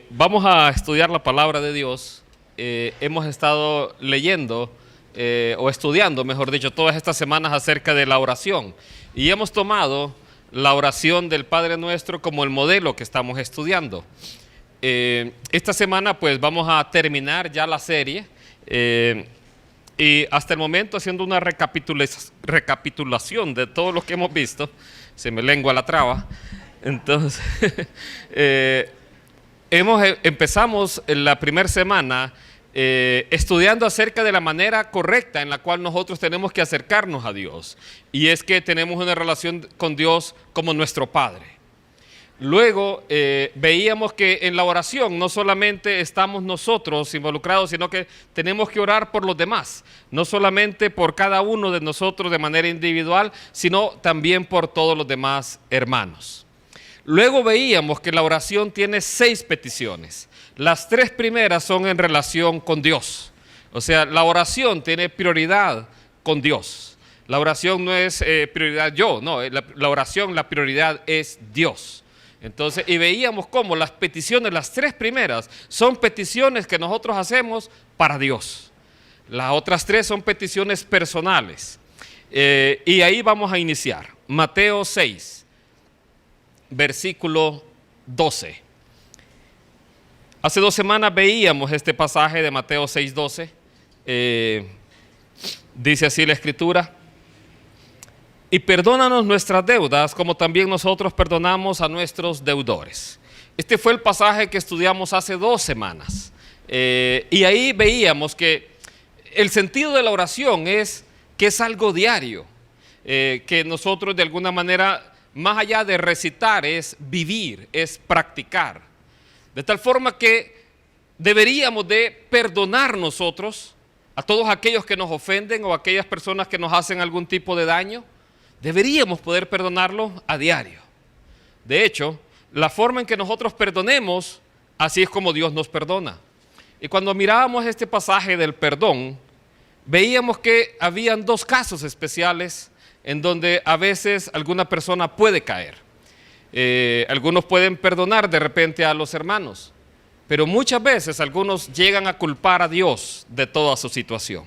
Vamos a estudiar la palabra de Dios. Hemos estado leyendo o estudiando, mejor dicho, todas estas semanas acerca de la oración. Y hemos tomado la oración del Padre Nuestro como el modelo que estamos estudiando. Esta semana pues vamos a terminar ya la serie y hasta el momento haciendo una recapitulación de todo lo que hemos visto. Se me lengua la traba. Entonces, empezamos en la primera semana estudiando acerca de la manera correcta en la cual nosotros tenemos que acercarnos a Dios. Y es que tenemos una relación con Dios como nuestro Padre. Luego veíamos que en la oración no solamente estamos nosotros involucrados, sino que tenemos que orar por los demás. No solamente por cada uno de nosotros de manera individual, sino también por todos los demás hermanos. Luego veíamos que la oración tiene 6 peticiones. Las 3 primeras son en relación con Dios. O sea, la oración tiene prioridad con Dios. La oración no es prioridad yo, no, la oración, la prioridad es Dios. Entonces, y veíamos cómo las peticiones, las 3 primeras, son peticiones que nosotros hacemos para Dios. Las otras 3 son peticiones personales. Y ahí vamos a iniciar. Mateo 6. Versículo 12. Hace 2 semanas veíamos este pasaje de Mateo 6:12. Dice así la Escritura: y perdónanos nuestras deudas como también nosotros perdonamos a nuestros deudores. Este fue el pasaje que estudiamos hace 2 semanas. Y ahí veíamos que el sentido de la oración es que es algo diario, que nosotros de alguna manera, más allá de recitar, es vivir, es practicar. De tal forma que deberíamos de perdonar nosotros a todos aquellos que nos ofenden o a aquellas personas que nos hacen algún tipo de daño. Deberíamos poder perdonarlos a diario. De hecho, la forma en que nosotros perdonemos, así es como Dios nos perdona. Y cuando mirábamos este pasaje del perdón, veíamos que habían 2 casos especiales en donde a veces alguna persona puede caer. Algunos pueden perdonar de repente a los hermanos, pero muchas veces algunos llegan a culpar a Dios de toda su situación.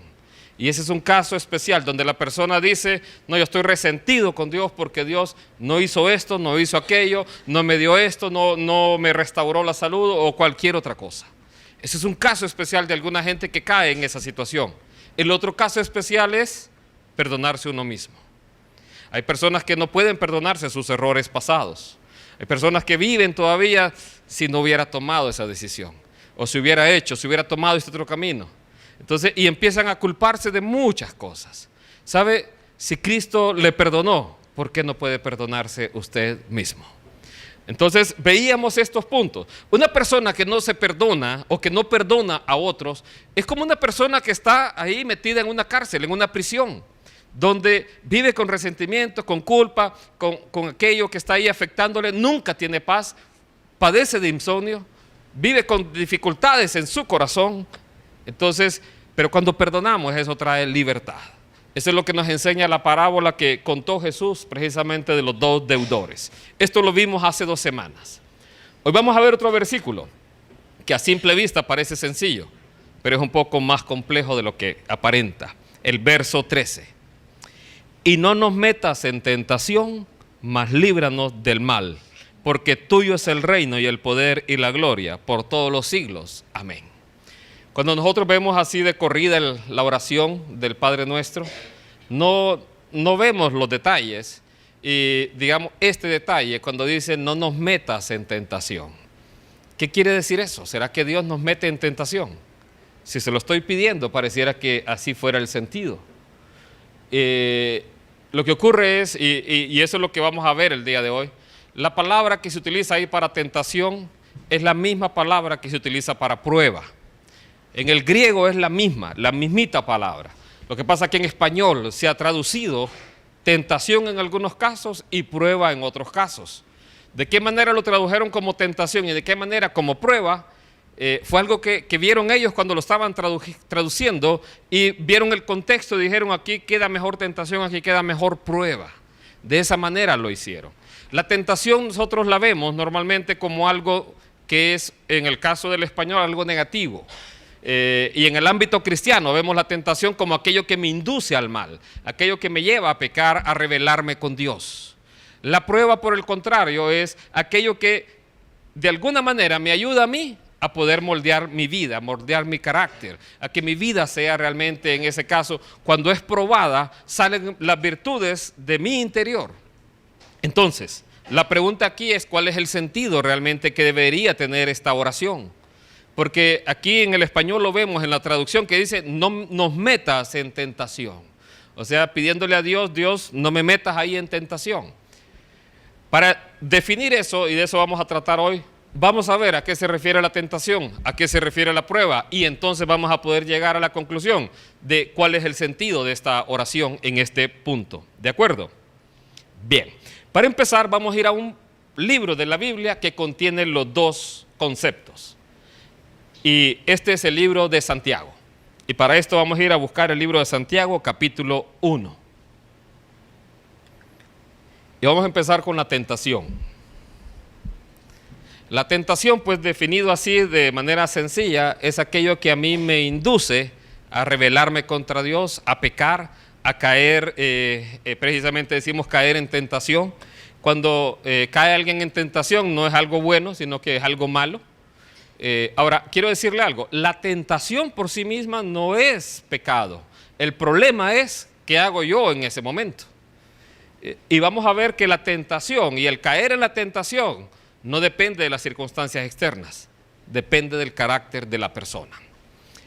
Y ese es un caso especial donde la persona dice: no, yo estoy resentido con Dios porque Dios no hizo esto, no hizo aquello, no me dio esto, no me restauró la salud o cualquier otra cosa. Ese es un caso especial de alguna gente que cae en esa situación. El otro caso especial es perdonarse uno mismo. Hay personas que no pueden perdonarse sus errores pasados. Hay personas que viven todavía si no hubiera tomado esa decisión, o si hubiera tomado este otro camino. Entonces, y empiezan a culparse de muchas cosas. ¿Sabe? Si Cristo le perdonó, ¿por qué no puede perdonarse usted mismo? Entonces, veíamos estos puntos. Una persona que no se perdona o que no perdona a otros es como una persona que está ahí metida en una cárcel, en una prisión, donde vive con resentimiento, con culpa, con aquello que está ahí afectándole, nunca tiene paz, padece de insomnio, vive con dificultades en su corazón. Entonces, pero cuando perdonamos, eso trae libertad. Eso es lo que nos enseña la parábola que contó Jesús precisamente de los 2 deudores. Esto lo vimos hace 2 semanas. Hoy vamos a ver otro versículo que a simple vista parece sencillo, pero es un poco más complejo de lo que aparenta. El verso 13. Y no nos metas en tentación, mas líbranos del mal, porque tuyo es el reino y el poder y la gloria por todos los siglos. Amén. Cuando nosotros vemos así de corrida la oración del Padre Nuestro, no vemos los detalles. Y digamos este detalle cuando dice no nos metas en tentación. ¿Qué quiere decir eso? ¿Será que Dios nos mete en tentación? Si se lo estoy pidiendo, pareciera que así fuera el sentido. Lo que ocurre es, y eso es lo que vamos a ver el día de hoy, la palabra que se utiliza ahí para tentación es la misma palabra que se utiliza para prueba. En el griego es la mismita palabra. Lo que pasa es que en español se ha traducido tentación en algunos casos y prueba en otros casos. ¿De qué manera lo tradujeron como tentación y de qué manera como prueba? Fue algo que vieron ellos cuando lo estaban traduciendo y vieron el contexto y dijeron: aquí queda mejor tentación, aquí queda mejor prueba. De esa manera lo hicieron. La tentación nosotros la vemos normalmente como algo que es en el caso del español algo negativo. Y en el ámbito cristiano vemos la tentación como aquello que me induce al mal, aquello que me lleva a pecar, a rebelarme con Dios. La prueba, por el contrario, es aquello que de alguna manera me ayuda a mí a poder moldear mi vida, moldear mi carácter, a que mi vida sea realmente, en ese caso, cuando es probada, salen las virtudes de mi interior. Entonces, la pregunta aquí es: ¿cuál es el sentido realmente que debería tener esta oración? Porque aquí en el español lo vemos en la traducción que dice: no nos metas en tentación. O sea, pidiéndole a Dios: Dios, no me metas ahí en tentación. Para definir eso, y de eso vamos a tratar hoy, vamos a ver a qué se refiere la tentación, a qué se refiere la prueba, y entonces vamos a poder llegar a la conclusión de cuál es el sentido de esta oración en este punto. ¿De acuerdo? Bien, para empezar vamos a ir a un libro de la Biblia que contiene los dos conceptos. Y este es el libro de Santiago. Y para esto vamos a ir a buscar el libro de Santiago, capítulo 1. Y vamos a empezar con la tentación. La tentación, pues definido así de manera sencilla, es aquello que a mí me induce a rebelarme contra Dios, a pecar, a caer, precisamente decimos caer en tentación. Cuando cae alguien en tentación no es algo bueno, sino que es algo malo. Ahora, quiero decirle algo: la tentación por sí misma no es pecado. El problema es qué hago yo en ese momento. Y vamos a ver que la tentación y el caer en la tentación no depende de las circunstancias externas, depende del carácter de la persona.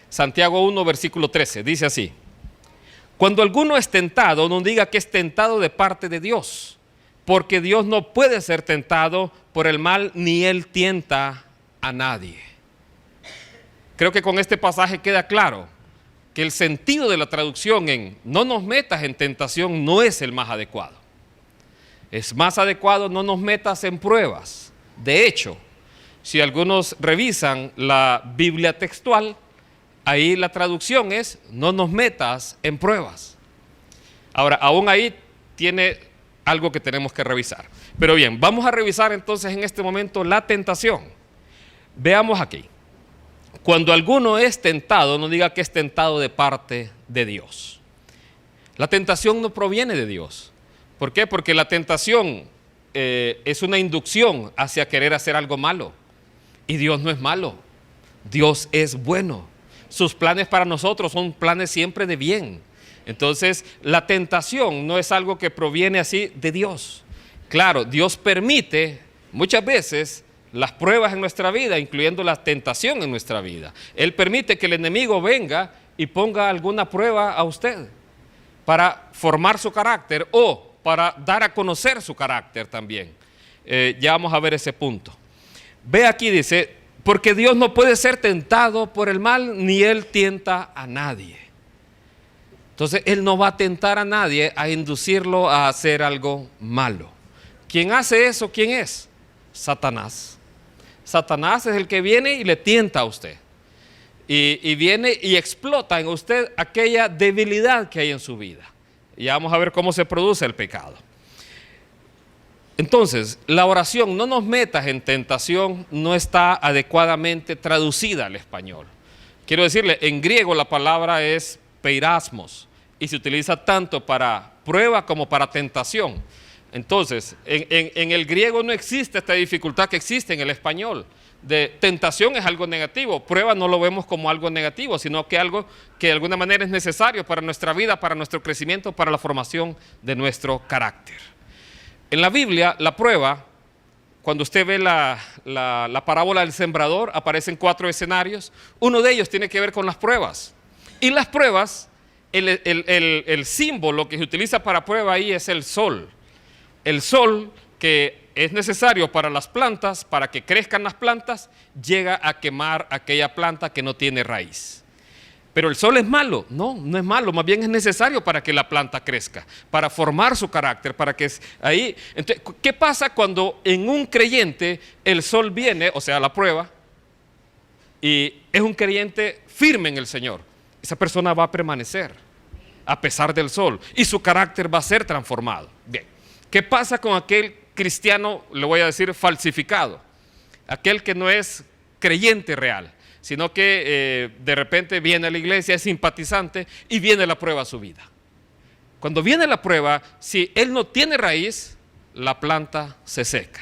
Santiago 1, versículo 13, dice así: cuando alguno es tentado, no diga que es tentado de parte de Dios, porque Dios no puede ser tentado por el mal, ni Él tienta a nadie. Creo que con este pasaje queda claro que el sentido de la traducción en no nos metas en tentación no es el más adecuado. Es más adecuado: no nos metas en pruebas. De hecho, si algunos revisan la Biblia textual, ahí la traducción es no nos metas en pruebas. Ahora, aún ahí tiene algo que tenemos que revisar. Pero bien, vamos a revisar entonces en este momento la tentación. Veamos aquí: cuando alguno es tentado, no diga que es tentado de parte de Dios. La tentación no proviene de Dios. ¿Por qué? Porque la tentación es una inducción hacia querer hacer algo malo. Y Dios no es malo. Dios es bueno. Sus planes para nosotros son planes siempre de bien. Entonces, la tentación no es algo que proviene así de Dios. Claro, Dios permite muchas veces las pruebas en nuestra vida, incluyendo la tentación en nuestra vida. Él permite que el enemigo venga y ponga alguna prueba a usted para formar su carácter o para dar a conocer su carácter también. Ya vamos a ver ese punto. Ve aquí, dice: porque Dios no puede ser tentado por el mal, ni Él tienta a nadie. Entonces, Él no va a tentar a nadie a inducirlo a hacer algo malo. ¿Quién hace eso? ¿Quién es? Satanás. Satanás es el que viene y le tienta a usted. Y viene y explota en usted aquella debilidad que hay en su vida. Y vamos a ver cómo se produce el pecado. Entonces, la oración no nos metas en tentación no está adecuadamente traducida al español. Quiero decirle, en griego la palabra es peirasmos y se utiliza tanto para prueba como para tentación. Entonces, en el griego no existe esta dificultad que existe en el español. De tentación es algo negativo, prueba no lo vemos como algo negativo, sino que algo que de alguna manera es necesario para nuestra vida, para nuestro crecimiento, para la formación de nuestro carácter. En la Biblia, la prueba, cuando usted ve la parábola del sembrador, aparecen 4 escenarios. Uno de ellos tiene que ver con las pruebas. Y las pruebas, el símbolo que se utiliza para prueba ahí es el sol. El sol que es necesario para las plantas, para que crezcan las plantas, llega a quemar aquella planta que no tiene raíz. Pero el sol es malo. No, no es malo, más bien es necesario para que la planta crezca, para formar su carácter, para que ahí. Entonces, ¿qué pasa cuando en un creyente el sol viene, o sea, la prueba, y es un creyente firme en el Señor? Esa persona va a permanecer a pesar del sol y su carácter va a ser transformado. Bien, ¿qué pasa con aquel cristiano, le voy a decir, falsificado? aquel que no es creyente real, sino que de repente viene a la iglesia, es simpatizante y viene la prueba a su vida. Cuando viene la prueba, si él no tiene raíz, la planta se seca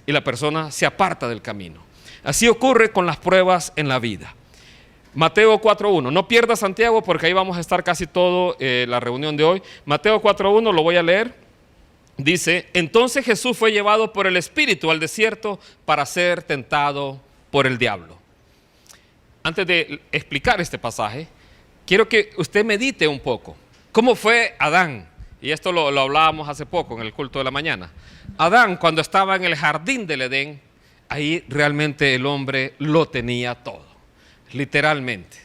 y la persona se aparta del camino. Así ocurre con las pruebas en la vida. Mateo 4.1, no pierda Santiago porque ahí vamos a estar casi todo la reunión de hoy. Mateo 4.1 lo voy a leer. Dice, entonces Jesús fue llevado por el Espíritu al desierto para ser tentado por el diablo. Antes de explicar este pasaje, quiero que usted medite un poco. ¿Cómo fue Adán? Y esto lo hablábamos hace poco en el culto de la mañana. Adán, cuando estaba en el jardín del Edén, ahí realmente el hombre lo tenía todo, literalmente.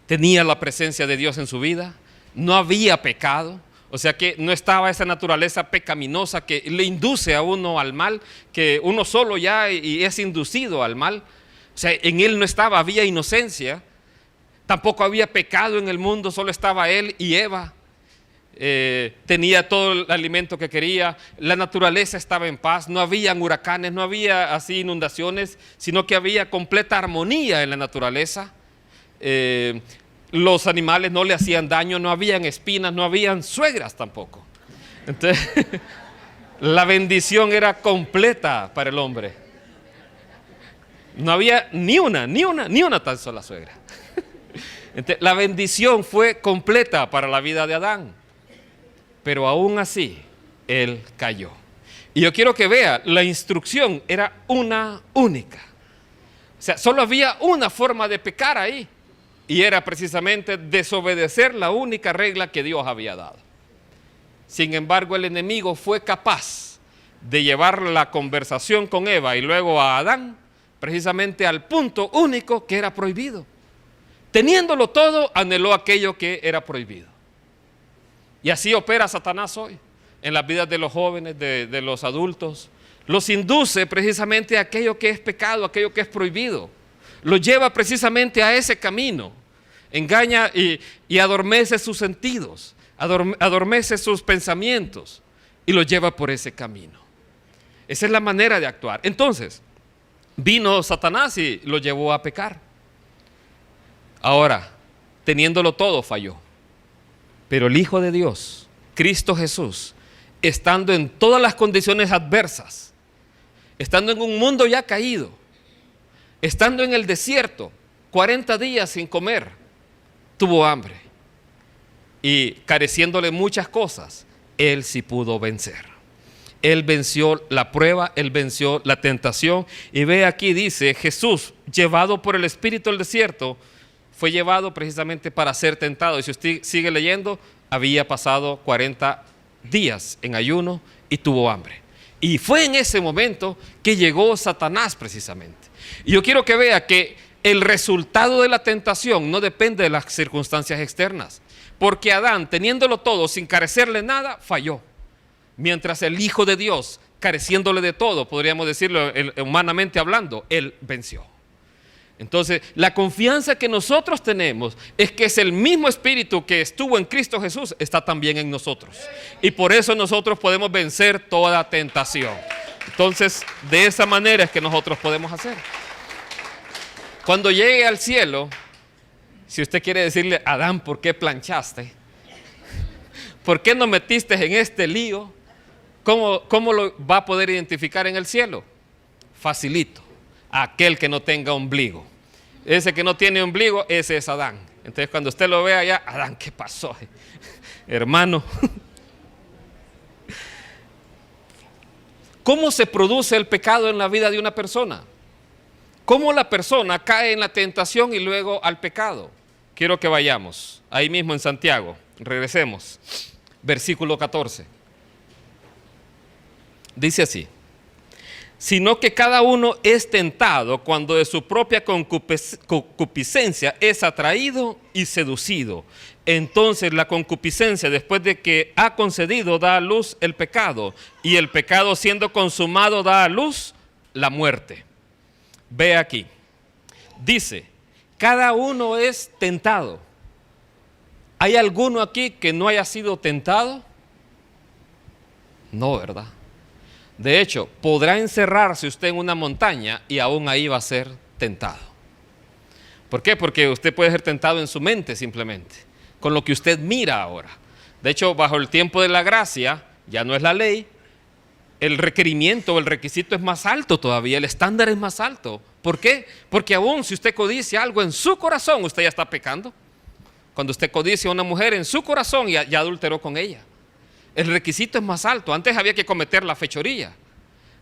Tenía la presencia de Dios en su vida, no había pecado, o sea que no estaba esa naturaleza pecaminosa que le induce a uno al mal, que uno solo ya y es inducido al mal. O sea, en él no estaba, había inocencia, tampoco había pecado en el mundo, solo estaba él y Eva. Tenía todo el alimento que quería, la naturaleza estaba en paz, no habían huracanes, no había así inundaciones, sino que había completa armonía en la naturaleza. Los animales no le hacían daño, no habían espinas, no habían suegras tampoco. Entonces, la bendición era completa para el hombre. No había ni una tan sola suegra. Entonces, la bendición fue completa para la vida de Adán. Pero aún así, él cayó. Y yo quiero que vea, la instrucción era una única. O sea, solo había una forma de pecar ahí. Y era precisamente desobedecer la única regla que Dios había dado. Sin embargo, el enemigo fue capaz de llevar la conversación con Eva y luego a Adán, precisamente al punto único que era prohibido. Teniéndolo todo, anheló aquello que era prohibido. Y así opera Satanás hoy, en las vidas de los jóvenes, de los adultos. Los induce precisamente a aquello que es pecado, aquello que es prohibido. Los lleva precisamente a ese camino. Engaña y adormece sus sentidos, adormece sus pensamientos y los lleva por ese camino. Esa es la manera de actuar. Entonces, vino Satanás y lo llevó a pecar. Ahora, teniéndolo todo, falló. Pero el Hijo de Dios, Cristo Jesús, estando en todas las condiciones adversas, estando en un mundo ya caído, estando en el desierto, 40 días sin comer, tuvo hambre. Y careciéndole muchas cosas, Él sí pudo vencer. Él venció la prueba, Él venció la tentación. Y ve aquí, dice, Jesús, llevado por el Espíritu al desierto, fue llevado precisamente para ser tentado. Y si usted sigue leyendo, había pasado 40 días en ayuno y tuvo hambre. Y fue en ese momento que llegó Satanás precisamente. Y yo quiero que vea que el resultado de la tentación no depende de las circunstancias externas. Porque Adán, teniéndolo todo, sin carecerle nada, falló. Mientras el Hijo de Dios, careciéndole de todo, podríamos decirlo humanamente hablando, Él venció. Entonces, la confianza que nosotros tenemos es que es el mismo Espíritu que estuvo en Cristo Jesús, está también en nosotros. Y por eso nosotros podemos vencer toda tentación. Entonces, de esa manera es que nosotros podemos hacer. Cuando llegue al cielo, si usted quiere decirle, Adán, ¿por qué planchaste? ¿Por qué nos metiste en este lío? ¿Cómo lo va a poder identificar en el cielo? Facilito. Aquel que no tenga ombligo. Ese que no tiene ombligo, ese es Adán. Entonces cuando usted lo vea allá, Adán, ¿qué pasó? Hermano. ¿Cómo se produce el pecado en la vida de una persona? ¿Cómo la persona cae en la tentación y luego al pecado? Quiero que vayamos, ahí mismo en Santiago, regresemos. Versículo 14. Dice así. Sino que cada uno es tentado cuando de su propia concupiscencia es atraído y seducido. Entonces la concupiscencia, después de que ha concedido, da a luz el pecado, y el pecado, siendo consumado, da a luz la muerte. Ve aquí, dice, cada uno es tentado. ¿Hay alguno aquí que no haya sido tentado? No, ¿verdad? De hecho, podrá encerrarse usted en una montaña y aún ahí va a ser tentado. ¿Por qué? Porque usted puede ser tentado en su mente simplemente, con lo que usted mira ahora. De hecho, bajo el tiempo de la gracia, ya no es la ley, el requerimiento, el requisito es más alto todavía, el estándar es más alto. ¿Por qué? Porque aún si usted codicia algo en su corazón, usted ya está pecando. Cuando usted codicia a una mujer en su corazón, ya adulteró con ella. El requisito es más alto. Antes había que cometer la fechoría.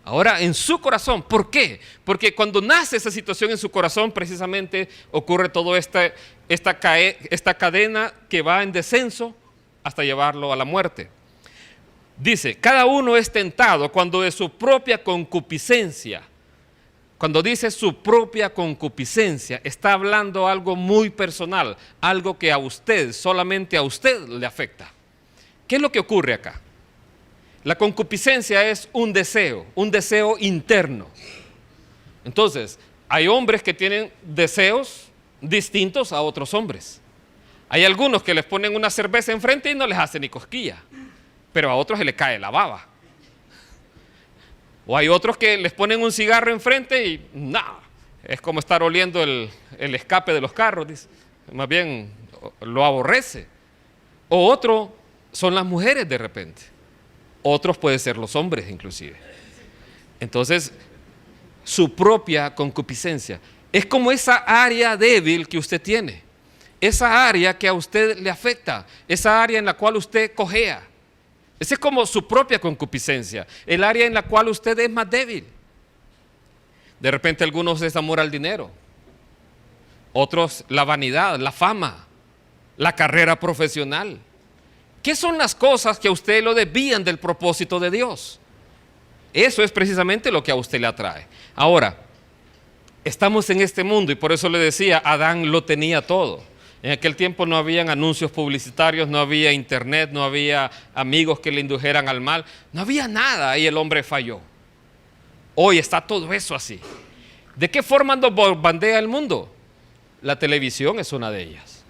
Ahora en su corazón. ¿Por qué? Porque cuando nace esa situación en su corazón, precisamente ocurre toda esta cadena que va en descenso hasta llevarlo a la muerte. Dice, cada uno es tentado cuando de su propia concupiscencia. Cuando dice su propia concupiscencia, está hablando algo muy personal, algo que a usted, solamente a usted le afecta. ¿Qué es lo que ocurre acá? La concupiscencia es un deseo interno. Entonces, hay hombres que tienen deseos distintos a otros hombres. Hay algunos que les ponen una cerveza enfrente y no les hace ni cosquilla, pero a otros se les cae la baba. O hay otros que les ponen un cigarro enfrente y no, es como estar oliendo el escape de los carros, dice. Más bien lo aborrece. O otro son las mujeres de repente. Otros pueden ser los hombres inclusive. Entonces, su propia concupiscencia es como esa área débil que usted tiene. Esa área que a usted le afecta. Esa área en la cual usted cojea. Esa es como su propia concupiscencia, el área en la cual usted es más débil. De repente algunos es amor al dinero, otros la vanidad, la fama, la carrera profesional. ¿Qué son las cosas que a usted lo desvían del propósito de Dios? Eso es precisamente lo que a usted le atrae. Ahora, estamos en este mundo y por eso le decía, Adán lo tenía todo. En aquel tiempo no habían anuncios publicitarios, no había internet, no había amigos que le indujeran al mal, no había nada y el hombre falló. Hoy está todo eso así. ¿De qué forma nos bombardea el mundo? La televisión es una de ellas.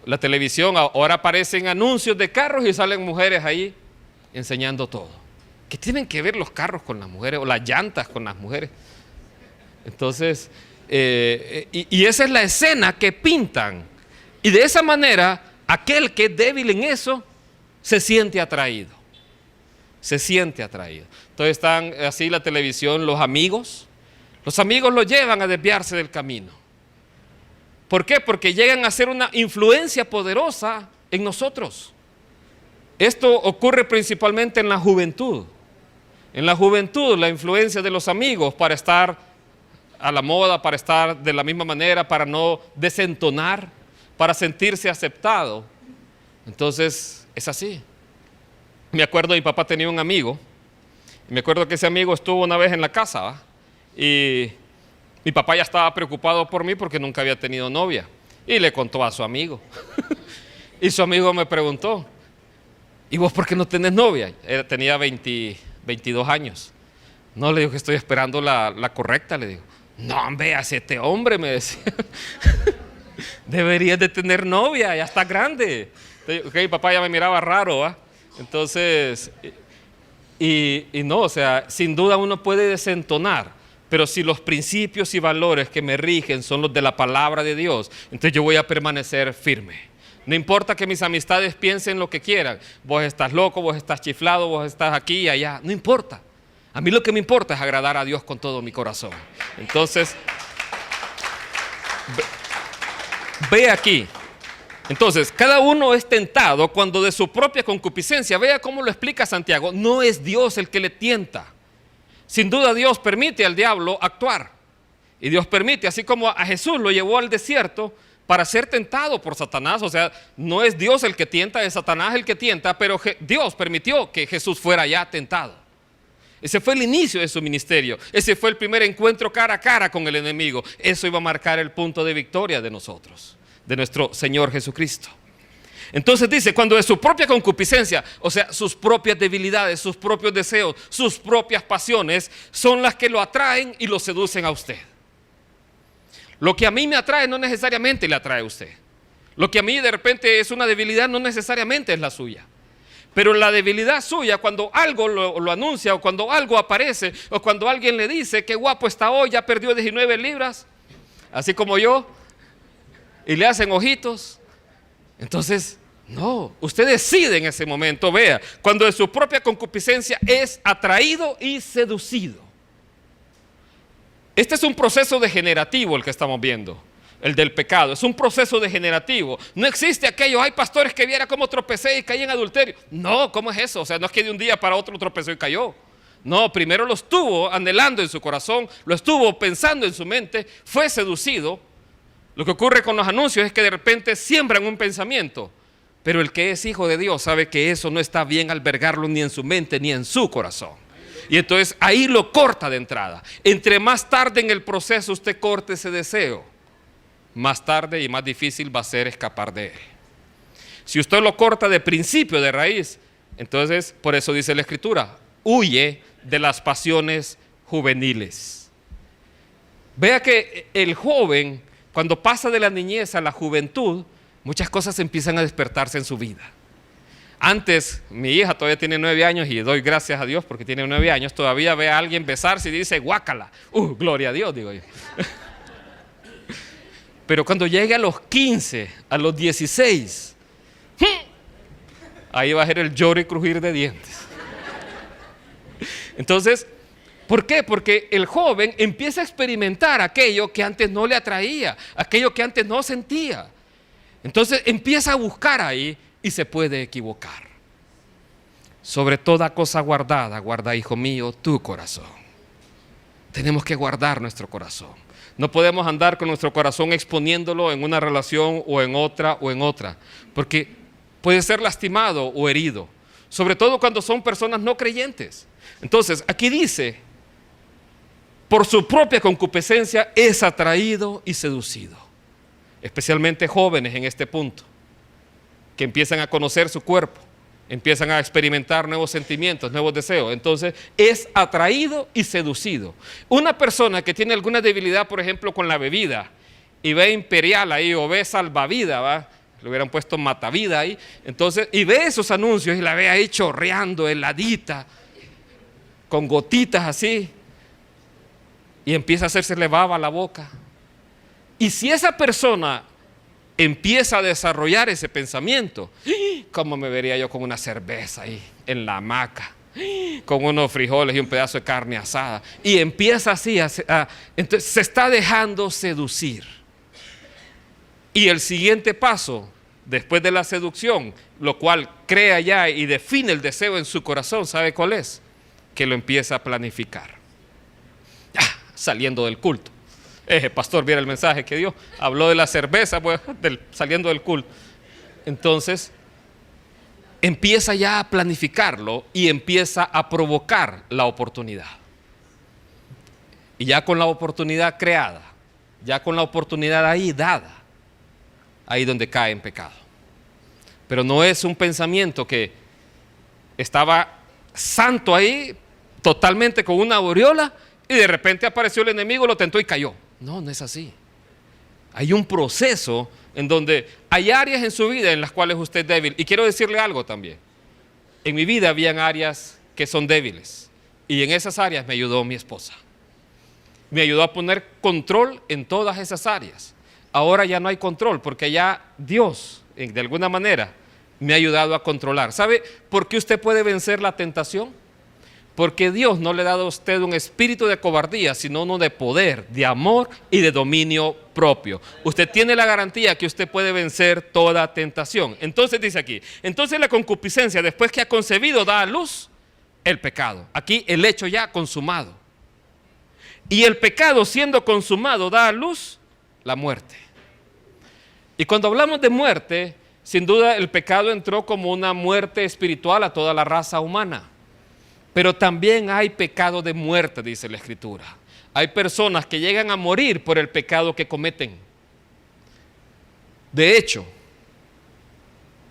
La televisión, ahora aparecen anuncios de carros y salen mujeres ahí enseñando todo. ¿Qué tienen que ver los carros con las mujeres o las llantas con las mujeres? Entonces, y esa es la escena que pintan. Y de esa manera, aquel que es débil en eso, se siente atraído. Se siente atraído. Entonces están así la televisión, los amigos. Los amigos lo llevan a desviarse del camino. ¿Por qué? Porque llegan a ser una influencia poderosa en nosotros. Esto ocurre principalmente en la juventud. En la juventud, la influencia de los amigos para estar a la moda, para estar de la misma manera, para no desentonar, para sentirse aceptado. Entonces, es así. Me acuerdo, mi papá tenía un amigo, y me acuerdo que ese amigo estuvo una vez en la casa, ¿va? Y mi papá ya estaba preocupado por mí porque nunca había tenido novia, y le contó a su amigo. Y su amigo me preguntó, ¿y vos por qué no tenés novia? Tenía 22 años. No, le digo que estoy esperando la correcta, le digo. No, hombre, hace este hombre, me decía. Deberías de tener novia, ya estás grande. Okay, papá ya me miraba raro, ¿va? Entonces, y no, o sea, sin duda uno puede desentonar, pero si los principios y valores que me rigen son los de la palabra de Dios, entonces yo voy a permanecer firme. No importa que mis amistades piensen lo que quieran, vos estás loco, vos estás chiflado, vos estás aquí y allá, no importa. A mí lo que me importa es agradar a Dios con todo mi corazón. Entonces, ve aquí. Entonces, cada uno es tentado cuando de su propia concupiscencia, vea cómo lo explica Santiago, no es Dios el que le tienta. Sin duda Dios permite al diablo actuar. Y Dios permite, así como a Jesús lo llevó al desierto para ser tentado por Satanás. O sea, no es Dios el que tienta, es Satanás el que tienta, pero Dios permitió que Jesús fuera ya tentado. Ese fue el inicio de su ministerio. Ese fue el primer encuentro cara a cara con el enemigo. Eso iba a marcar el punto de victoria de nosotros, de nuestro Señor Jesucristo. Entonces dice, cuando de su propia concupiscencia, o sea, sus propias debilidades, sus propios deseos, sus propias pasiones, son las que lo atraen y lo seducen a usted. Lo que a mí me atrae no necesariamente le atrae a usted. Lo que a mí de repente es una debilidad no necesariamente es la suya. Pero la debilidad suya, cuando algo lo anuncia, o cuando algo aparece, o cuando alguien le dice, qué guapo está hoy, ya perdió 19 libras, así como yo, y le hacen ojitos. Entonces, no, usted decide en ese momento, vea, cuando de su propia concupiscencia es atraído y seducido. Este es un proceso degenerativo el que estamos viendo. El del pecado, es un proceso degenerativo. No existe aquello, hay pastores que viera cómo tropecé y caí en adulterio. No, ¿cómo es eso? O sea, no es que de un día para otro tropezó y cayó. No, primero lo estuvo anhelando en su corazón, lo estuvo pensando en su mente, fue seducido. Lo que ocurre con los anuncios es que de repente siembran un pensamiento, pero el que es hijo de Dios sabe que eso no está bien albergarlo ni en su mente ni en su corazón. Y entonces ahí lo corta de entrada. Entre más tarde en el proceso usted corte ese deseo, más tarde y más difícil va a ser escapar de él. Si usted lo corta de principio, de raíz, entonces por eso dice la Escritura, huye de las pasiones juveniles. Vea que el joven, cuando pasa de la niñez a la juventud, muchas cosas empiezan a despertarse en su vida. Antes, mi hija todavía tiene 9 años y doy gracias a Dios porque tiene 9 años, todavía ve a alguien besarse y dice guácala, gloria a Dios, digo yo. Pero cuando llegue a los 15, a los 16, ahí va a ser el lloro y crujir de dientes. Entonces, ¿por qué? Porque el joven empieza a experimentar aquello que antes no le atraía, aquello que antes no sentía. Entonces empieza a buscar ahí y se puede equivocar. Sobre toda cosa guardada, guarda, hijo mío, tu corazón. Tenemos que guardar nuestro corazón. No podemos andar con nuestro corazón exponiéndolo en una relación o en otra, porque puede ser lastimado o herido, sobre todo cuando son personas no creyentes. Entonces, aquí dice, por su propia concupiscencia es atraído y seducido, especialmente jóvenes en este punto, que empiezan a conocer su cuerpo, empiezan a experimentar nuevos sentimientos, nuevos deseos. Entonces es atraído y seducido. Una persona que tiene alguna debilidad, por ejemplo, con la bebida, y ve Imperial ahí, o ve Salvavida, ¿va? Le hubieran puesto Matavida ahí. Entonces, y ve esos anuncios y la ve ahí chorreando, heladita, con gotitas así, y empieza a hacerse baba la boca. Y si esa persona empieza a desarrollar ese pensamiento, ¿cómo me vería yo con una cerveza ahí en la hamaca, con unos frijoles y un pedazo de carne asada? Y empieza así, entonces se está dejando seducir. Y el siguiente paso, después de la seducción, lo cual crea ya y define el deseo en su corazón, ¿sabe cuál es? Que lo empieza a planificar. Saliendo del culto. Pastor, viera el mensaje que dio, habló de la cerveza, pues, saliendo del culto. Entonces empieza ya a planificarlo y empieza a provocar la oportunidad. Y ya con la oportunidad creada, ya con la oportunidad ahí dada, ahí donde cae en pecado. Pero no es un pensamiento que estaba santo ahí, totalmente con una aureola, y de repente apareció el enemigo, lo tentó y cayó. No, no es así. Hay un proceso en donde hay áreas en su vida en las cuales usted es débil. Y quiero decirle algo también. En mi vida habían áreas que son débiles. Y en esas áreas me ayudó mi esposa. Me ayudó a poner control en todas esas áreas. Ahora ya no hay control porque ya Dios, de alguna manera, me ha ayudado a controlar. ¿Sabe por qué usted puede vencer la tentación? Porque Dios no le ha dado a usted un espíritu de cobardía, sino uno de poder, de amor y de dominio propio. Usted tiene la garantía que usted puede vencer toda tentación. Entonces dice aquí, entonces la concupiscencia, después que ha concebido, da a luz el pecado. Aquí el hecho ya consumado. Y el pecado siendo consumado da a luz la muerte. Y cuando hablamos de muerte, sin duda el pecado entró como una muerte espiritual a toda la raza humana. Pero también hay pecado de muerte, dice la Escritura. Hay personas que llegan a morir por el pecado que cometen. De hecho,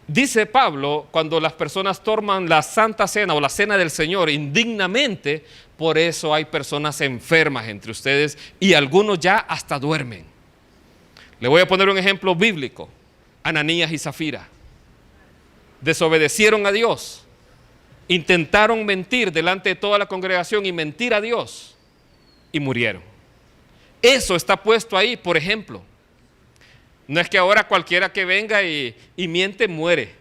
dice Pablo, cuando las personas toman la Santa Cena o la Cena del Señor indignamente, por eso hay personas enfermas entre ustedes y algunos ya hasta duermen. Le voy a poner un ejemplo bíblico. Ananías y Zafira desobedecieron a Dios intentaron mentir delante de toda la congregación y mentir a Dios y murieron. Eso está puesto ahí, por ejemplo. No es que ahora cualquiera que venga y miente muere.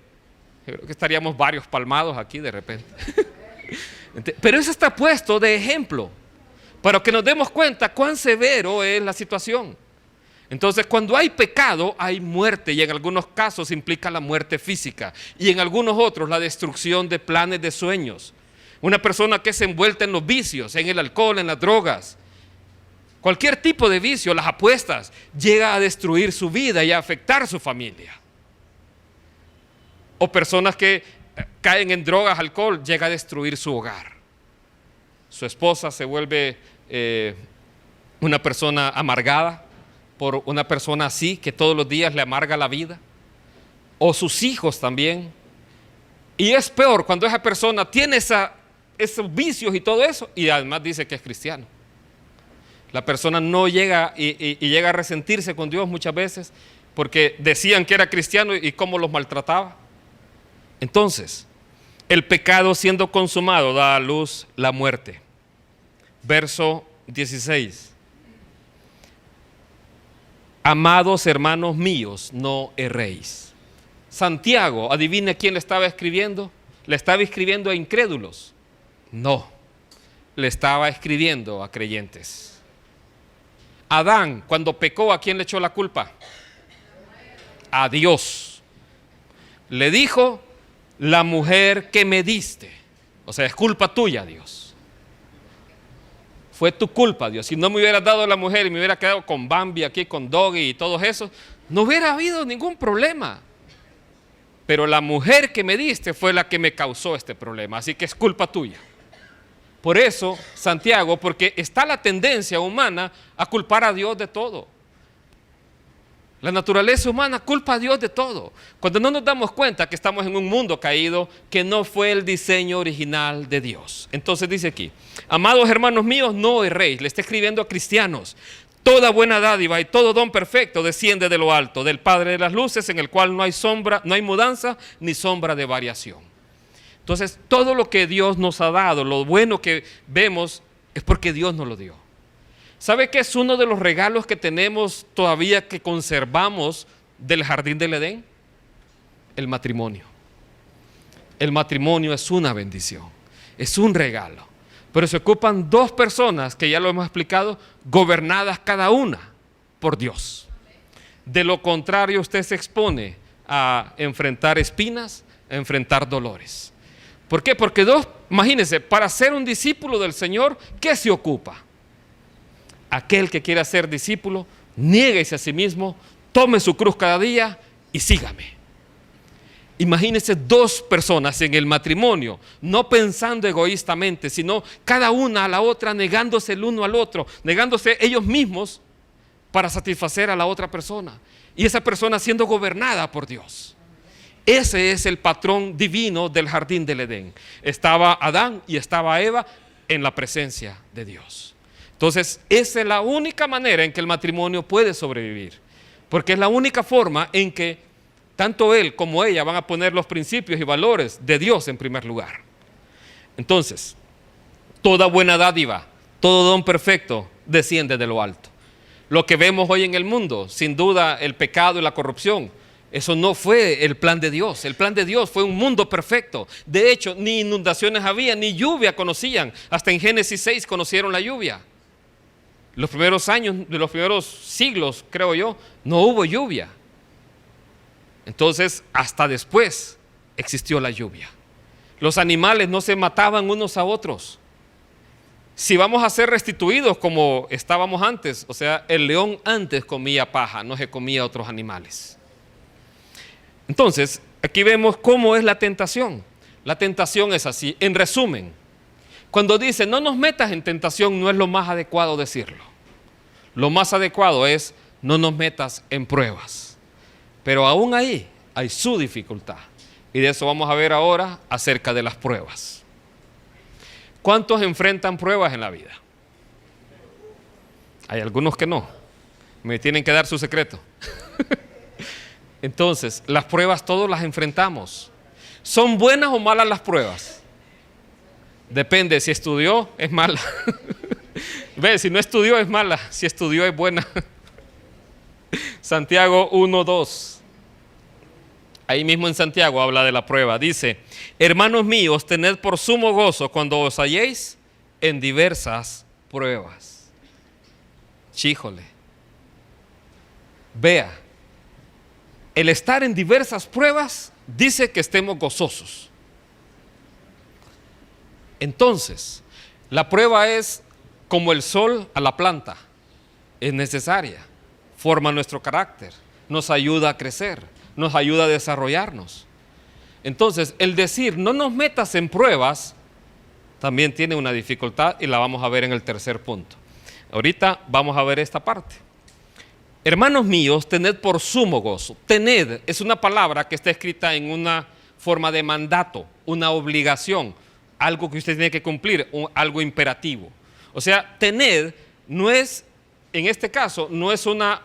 Yo creo que estaríamos varios palmados aquí de repente. Pero eso está puesto de ejemplo, para que nos demos cuenta cuán severo es la situación. Entonces, cuando hay pecado, hay muerte, y en algunos casos implica la muerte física, y en algunos otros la destrucción de planes, de sueños. Una persona que es envuelta en los vicios, en el alcohol, en las drogas, cualquier tipo de vicio, las apuestas, llega a destruir su vida y a afectar su familia. O personas que caen en drogas, alcohol, llega a destruir su hogar. Su esposa se vuelve una persona amargada por una persona así, que todos los días le amarga la vida. O sus hijos también. Y es peor cuando esa persona tiene esos vicios y todo eso, y además dice que es cristiano. La persona no llega y llega a resentirse con Dios muchas veces porque decían que era cristiano y cómo los maltrataba. Entonces, el pecado siendo consumado da a luz la muerte. Verso 16. Amados hermanos míos, no erréis. Santiago, adivine quién le estaba escribiendo. ¿Le estaba escribiendo a incrédulos? No, le estaba escribiendo a creyentes. Adán, cuando pecó, ¿a quién le echó la culpa? A Dios. Le dijo: la mujer que me diste. O sea, es culpa tuya, Dios. Fue tu culpa, Dios. Si no me hubieras dado la mujer y me hubiera quedado con Bambi aquí, con Doggy y todo eso, no hubiera habido ningún problema. Pero la mujer que me diste fue la que me causó este problema. Así que es culpa tuya. Por eso, Santiago, porque está la tendencia humana a culpar a Dios de todo. La naturaleza humana culpa a Dios de todo. Cuando no nos damos cuenta que estamos en un mundo caído, que no fue el diseño original de Dios. Entonces dice aquí: amados hermanos míos, no erréis. Le está escribiendo a cristianos. Toda buena dádiva y todo don perfecto desciende de lo alto, del Padre de las luces, en el cual no hay sombra, no hay mudanza ni sombra de variación. Entonces, todo lo que Dios nos ha dado, lo bueno que vemos, es porque Dios nos lo dio. ¿Sabe qué es uno de los regalos que tenemos todavía, que conservamos del jardín del Edén? El matrimonio. El matrimonio es una bendición, es un regalo. Pero se ocupan dos personas, que ya lo hemos explicado, gobernadas cada una por Dios. De lo contrario, usted se expone a enfrentar espinas, a enfrentar dolores. ¿Por qué? Porque imagínense, para ser un discípulo del Señor, ¿qué se ocupa? Aquel que quiera ser discípulo, niéguese a sí mismo, tome su cruz cada día y sígame. Imagínense dos personas en el matrimonio, no pensando egoístamente, sino cada una a la otra, negándose el uno al otro, negándose ellos mismos para satisfacer a la otra persona. Y esa persona siendo gobernada por Dios. Ese es el patrón divino del jardín del Edén. Estaba Adán y estaba Eva en la presencia de Dios. Entonces, esa es la única manera en que el matrimonio puede sobrevivir, porque es la única forma en que tanto él como ella van a poner los principios y valores de Dios en primer lugar. Entonces, toda buena dádiva, todo don perfecto desciende de lo alto. Lo que vemos hoy en el mundo, sin duda el pecado y la corrupción, eso no fue el plan de Dios. El plan de Dios fue un mundo perfecto. De hecho, ni inundaciones había, ni lluvia conocían. Hasta en Génesis 6 conocieron la lluvia. Los primeros años, de los primeros siglos, creo yo, no hubo lluvia. Entonces, hasta después existió la lluvia. Los animales no se mataban unos a otros. Si vamos a ser restituidos como estábamos antes, o sea, el león antes comía paja, no se comía otros animales. Entonces, aquí vemos cómo es la tentación. La tentación es así. En resumen, cuando dice no nos metas en tentación, no es lo más adecuado decirlo. Lo más adecuado es no nos metas en pruebas. Pero aún ahí hay su dificultad. Y de eso vamos a ver ahora acerca de las pruebas. ¿Cuántos enfrentan pruebas en la vida? Hay algunos que no. Me tienen que dar su secreto. Entonces, las pruebas todos las enfrentamos. ¿Son buenas o malas las pruebas? Depende, si estudió es mala. Ve, si no estudió es mala, si estudió es buena. Santiago 1:2. Ahí mismo en Santiago habla de la prueba. Dice: hermanos míos, tened por sumo gozo cuando os halléis en diversas pruebas. Chíjole. Vea, el estar en diversas pruebas dice que estemos gozosos. Entonces, la prueba es como el sol a la planta. Es necesaria. Forma nuestro carácter. Nos ayuda a crecer. Nos ayuda a desarrollarnos. Entonces, el decir no nos metas en pruebas también tiene una dificultad y la vamos a ver en el tercer punto. Ahorita vamos a ver esta parte. Hermanos míos, tened por sumo gozo. Tened es una palabra que está escrita en una forma de mandato, una obligación, algo que usted tiene que cumplir, algo imperativo. O sea, tened no es, en este caso, no es una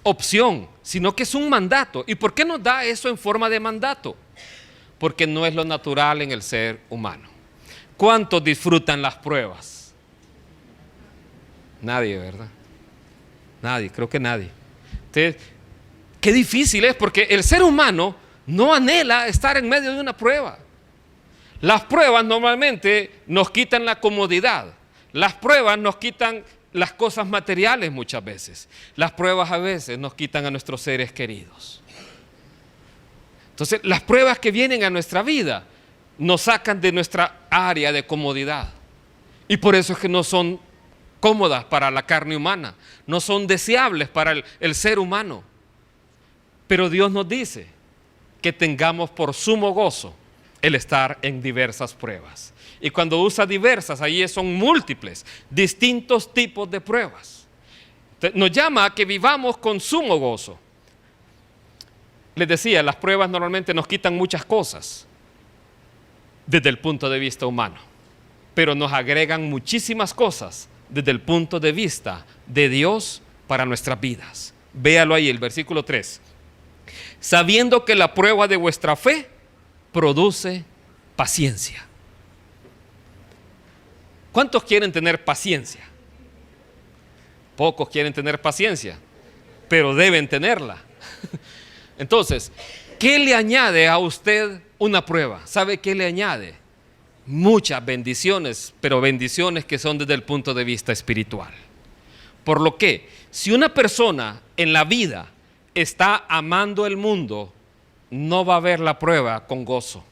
opción, sino que es un mandato. ¿Y por qué nos da eso en forma de mandato? Porque no es lo natural en el ser humano. ¿Cuántos disfrutan las pruebas? Nadie, ¿verdad? Nadie, creo que nadie. Entonces, qué difícil es, porque el ser humano no anhela estar en medio de una prueba. Las pruebas normalmente nos quitan la comodidad. Las pruebas nos quitan las cosas materiales muchas veces. Las pruebas a veces nos quitan a nuestros seres queridos. Entonces, las pruebas que vienen a nuestra vida nos sacan de nuestra área de comodidad. Y por eso es que no son cómodas para la carne humana, no son deseables para el ser humano. Pero Dios nos dice que tengamos por sumo gozo el estar en diversas pruebas. Y cuando usa diversas, ahí son múltiples, distintos tipos de pruebas. Entonces, nos llama a que vivamos con sumo gozo. Les decía, las pruebas normalmente nos quitan muchas cosas desde el punto de vista humano, pero nos agregan muchísimas cosas desde el punto de vista de Dios para nuestras vidas. Véalo ahí, el versículo 3. Sabiendo que la prueba de vuestra fe produce paciencia. ¿Cuántos quieren tener paciencia? Pocos quieren tener paciencia, pero deben tenerla. Entonces, ¿qué le añade a usted una prueba? ¿Sabe qué le añade? Muchas bendiciones, pero bendiciones que son desde el punto de vista espiritual. Por lo que, si una persona en la vida está amando el mundo, no va a ver la prueba con gozo,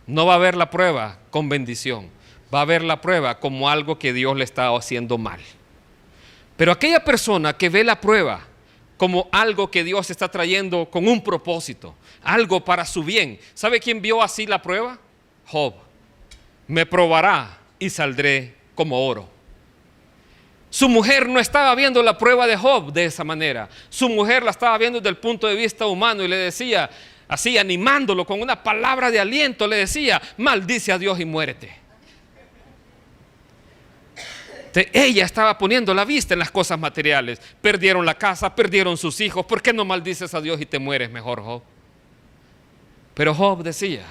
no va a ver la prueba con bendición, va a ver la prueba como algo que Dios le está haciendo mal. Pero aquella persona que ve la prueba como algo que Dios está trayendo con un propósito, algo para su bien, ¿sabe quién vio así la prueba? Job. Me probará y saldré como oro. Su mujer no estaba viendo la prueba de Job de esa manera. Su mujer la estaba viendo desde el punto de vista humano y le decía, así animándolo con una palabra de aliento, le decía, maldice a Dios y muérete. Entonces, ella estaba poniendo la vista en las cosas materiales. Perdieron la casa, perdieron sus hijos. ¿Por qué no maldices a Dios y te mueres mejor, Job? Pero Job decía,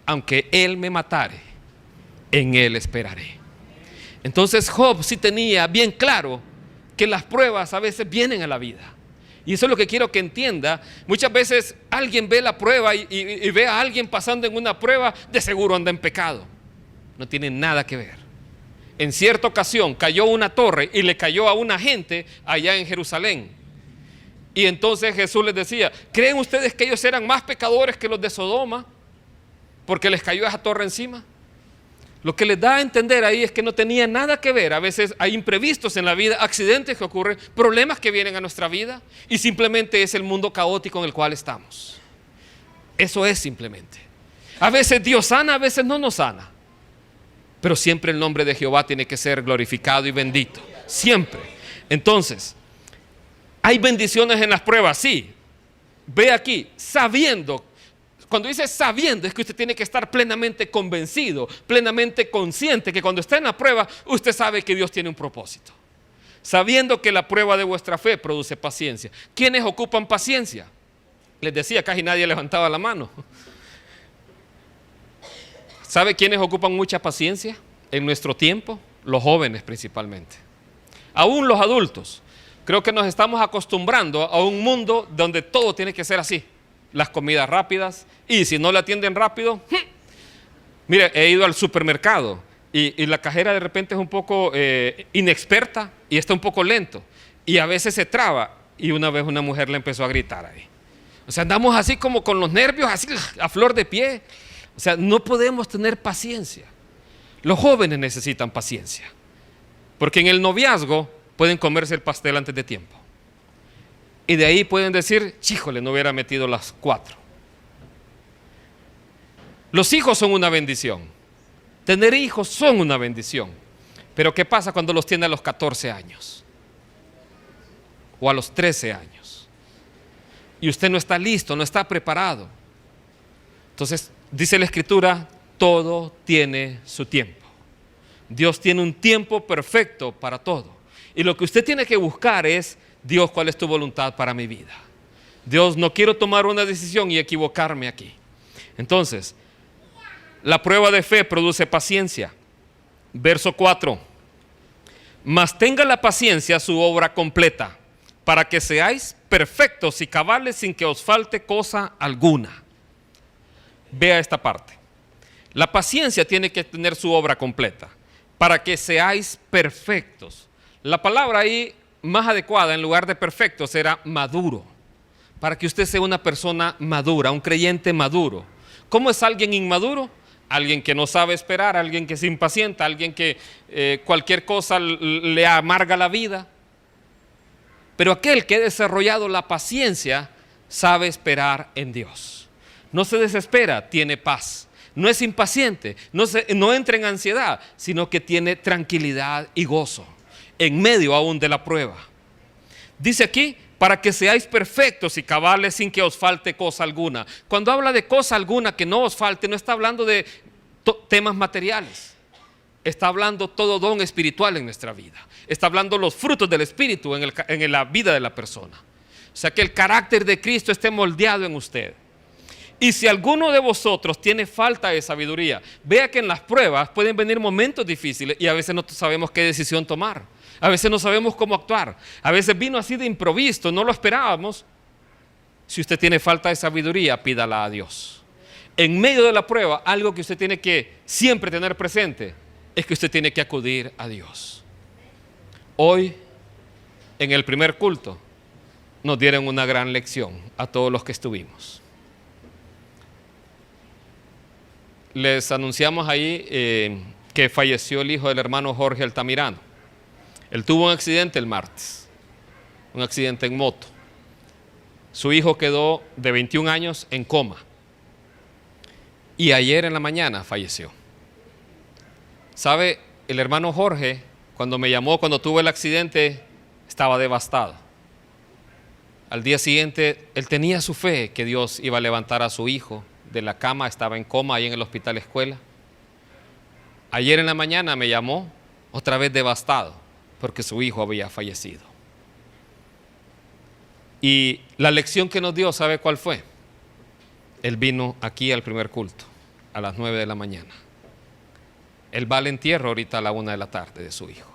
aunque Él me matare, en Él esperaré. Entonces Job sí tenía bien claro que las pruebas a veces vienen a la vida. Y eso es lo que quiero que entienda. Muchas veces alguien ve la prueba y ve a alguien pasando en una prueba, de seguro anda en pecado. No tiene nada que ver. En cierta ocasión cayó una torre y le cayó a una gente allá en Jerusalén. Y entonces Jesús les decía, ¿creen ustedes que ellos eran más pecadores que los de Sodoma? Porque les cayó esa torre encima. Lo que les da a entender ahí es que no tenía nada que ver. A veces hay imprevistos en la vida, accidentes que ocurren, problemas que vienen a nuestra vida y simplemente es el mundo caótico en el cual estamos. Eso es simplemente. A veces Dios sana, a veces no nos sana. Pero siempre el nombre de Jehová tiene que ser glorificado y bendito. Siempre. Entonces, ¿hay bendiciones en las pruebas? Sí. Ve aquí, sabiendo. Cuando dice sabiendo, es que usted tiene que estar plenamente convencido, plenamente consciente que cuando está en la prueba, usted sabe que Dios tiene un propósito. Sabiendo que la prueba de vuestra fe produce paciencia. ¿Quiénes ocupan paciencia? Les decía, casi nadie levantaba la mano. ¿Sabe quiénes ocupan mucha paciencia? en nuestro tiempo, los jóvenes principalmente, aún los adultos, creo que nos estamos acostumbrando a un mundo donde todo tiene que ser así. Las comidas rápidas, y si no la atienden rápido, mire, he ido al supermercado y la cajera de repente es un poco inexperta y está un poco lento, y a veces se traba, y una vez una mujer le empezó a gritar ahí. O sea, andamos así como con los nervios, así a flor de pie. O sea, no podemos tener paciencia. Los jóvenes necesitan paciencia, porque en el noviazgo pueden comerse el pastel antes de tiempo. Y de ahí pueden decir, chíjole, no hubiera metido las 4. Los hijos son una bendición. Tener hijos son una bendición. Pero ¿qué pasa cuando los tiene a los 14 años? O a los 13 años. Y usted no está listo, no está preparado. Entonces, dice la Escritura, todo tiene su tiempo. Dios tiene un tiempo perfecto para todo. Y lo que usted tiene que buscar es, Dios, ¿cuál es tu voluntad para mi vida? Dios, no quiero tomar una decisión y equivocarme aquí. Entonces, la prueba de fe produce paciencia. Verso 4. Mas tenga la paciencia su obra completa, para que seáis perfectos y cabales sin que os falte cosa alguna. Vea esta parte. La paciencia tiene que tener su obra completa, para que seáis perfectos. La palabra ahí más adecuada en lugar de perfecto será maduro, para que usted sea una persona madura, un creyente maduro. ¿Cómo es alguien inmaduro? Alguien que no sabe esperar, alguien que se impacienta, alguien que cualquier cosa le amarga la vida. Pero aquel que ha desarrollado la paciencia sabe esperar en Dios. No se desespera, tiene paz. No es impaciente, no entra en ansiedad, sino que tiene tranquilidad y gozo en medio aún de la prueba. Dice aquí, para que seáis perfectos y cabales sin que os falte cosa alguna. Cuando habla de cosa alguna que no os falte, no está hablando de temas materiales. Está hablando todo don espiritual en nuestra vida. Está hablando los frutos del Espíritu en la vida de la persona. O sea, que el carácter de Cristo esté moldeado en usted. Y si alguno de vosotros tiene falta de sabiduría, vea que en las pruebas pueden venir momentos difíciles y a veces no sabemos qué decisión tomar. A veces no sabemos cómo actuar. A veces vino así de improviso, no lo esperábamos. Si usted tiene falta de sabiduría, pídala a Dios. En medio de la prueba, algo que usted tiene que siempre tener presente es que usted tiene que acudir a Dios. Hoy, en el primer culto, nos dieron una gran lección a todos los que estuvimos. Les anunciamos ahí que falleció el hijo del hermano Jorge Altamirano. Él tuvo un accidente el martes, un accidente en moto. Su hijo quedó de 21 años en coma y ayer en la mañana falleció. ¿Sabe? El hermano Jorge, cuando me llamó, cuando tuvo el accidente, estaba devastado. Al día siguiente, él tenía su fe que Dios iba a levantar a su hijo de la cama, estaba en coma ahí en el hospital escuela. Ayer en la mañana me llamó, otra vez devastado, porque su hijo había fallecido. Y la lección que nos dio, ¿sabe cuál fue? Él vino aquí al primer culto, a las 9 de la mañana. Él va al entierro ahorita a la 1 de la tarde de su hijo.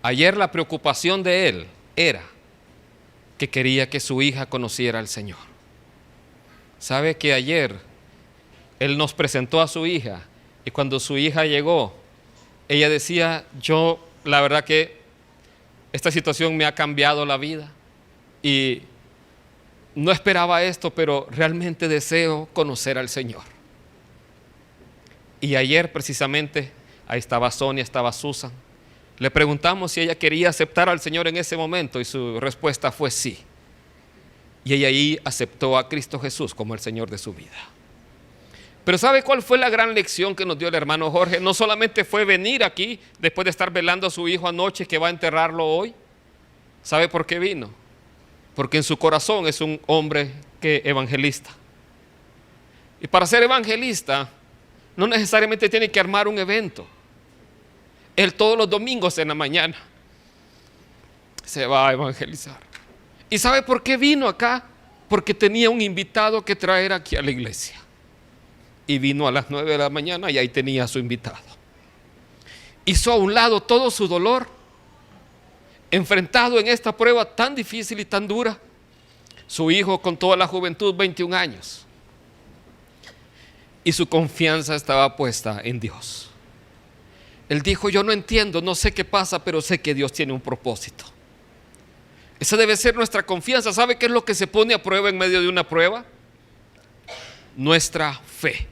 Ayer la preocupación de él era que quería que su hija conociera al Señor. ¿Sabe que ayer él nos presentó a su hija y cuando su hija llegó, ella decía, yo la verdad que esta situación me ha cambiado la vida y no esperaba esto, pero realmente deseo conocer al Señor. Y ayer precisamente, ahí estaba Sonia, estaba Susan, le preguntamos si ella quería aceptar al Señor en ese momento y su respuesta fue sí. Y ella ahí aceptó a Cristo Jesús como el Señor de su vida. Pero ¿sabe cuál fue la gran lección que nos dio el hermano Jorge? No solamente fue venir aquí después de estar velando a su hijo anoche que va a enterrarlo hoy. ¿Sabe por qué vino? Porque en su corazón es un hombre evangelista. Y para ser evangelista no necesariamente tiene que armar un evento. Él todos los domingos en la mañana se va a evangelizar. ¿Y sabe por qué vino acá? Porque tenía un invitado que traer aquí a la iglesia. Y vino a las 9 de la mañana y ahí tenía a su invitado. hizo a un lado todo su dolor, enfrentado en esta prueba tan difícil y tan dura. Su hijo con toda la juventud, 21 años. Y su confianza estaba puesta en Dios. Él dijo: yo no entiendo, no sé qué pasa, pero sé que Dios tiene un propósito. Esa debe ser nuestra confianza. ¿Sabe qué es lo que se pone a prueba en medio de una prueba? Nuestra fe.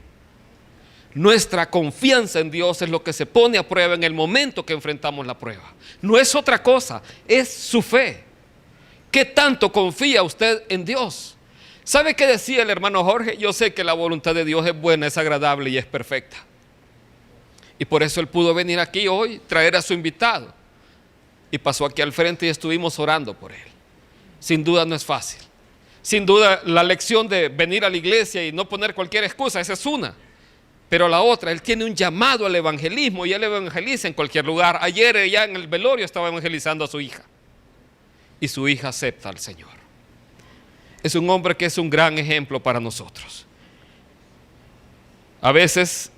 Nuestra confianza en Dios es lo que se pone a prueba en el momento que enfrentamos la prueba. No es otra cosa, es su fe. ¿Qué tanto confía usted en Dios? ¿Sabe qué decía el hermano Jorge? Yo sé que la voluntad de Dios es buena, es agradable y es perfecta. Y por eso él pudo venir aquí hoy, traer a su invitado. Y pasó aquí al frente y estuvimos orando por él. Sin duda no es fácil. Sin duda la lección de venir a la iglesia y no poner cualquier excusa, esa es una. Pero la otra, él tiene un llamado al evangelismo y él evangeliza en cualquier lugar. Ayer ya en el velorio estaba evangelizando a su hija. Y su hija acepta al Señor. Es un hombre que es un gran ejemplo para nosotros. A veces